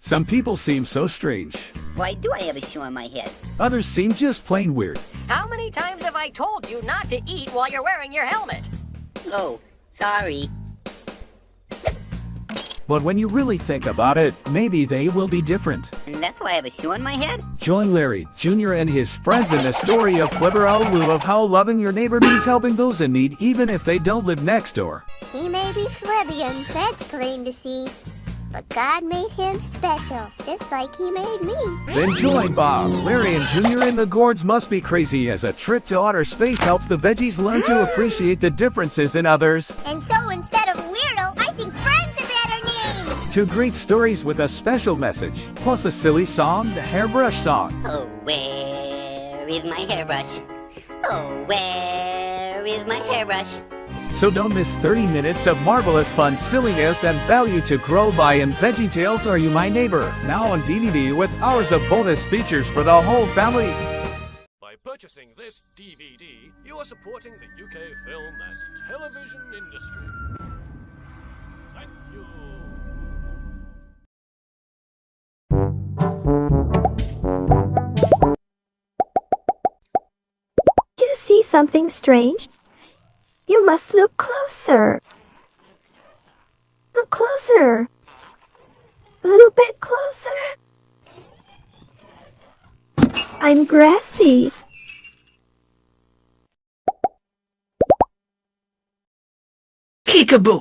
Some people seem so strange. Why do I have a shoe on my head? Others seem just plain weird. How many times have I told you not to eat while you're wearing your helmet? Oh, sorry. But when you really think about it, maybe they will be different. And that's why I have a shoe on my head? Join Larry Jr. and his friends in the story of Clever Owl of how loving your neighbor means helping those in need even if they don't live next door. He may be Phlebian, that's plain to see. But God made him special, just like he made me. Then join Bob, Larry, and Jr. in the Gourds Must Be Crazy as a trip to outer space helps the veggies learn to appreciate the differences in others. And so instead of weirdo, I think friend's a better name. Two great stories with a special message, plus a silly song, the hairbrush song. Oh, where is my hairbrush? Oh, where is my hairbrush? So don't miss 30 minutes of marvelous fun, silliness, and value to grow by in VeggieTales Are You My Neighbor? Now on DVD with hours of bonus features for the whole family. By purchasing this DVD, you are supporting the UK film and television industry. Thank you. You see something strange? You must look closer. Look closer. A little bit closer. I'm grassy. Peekaboo!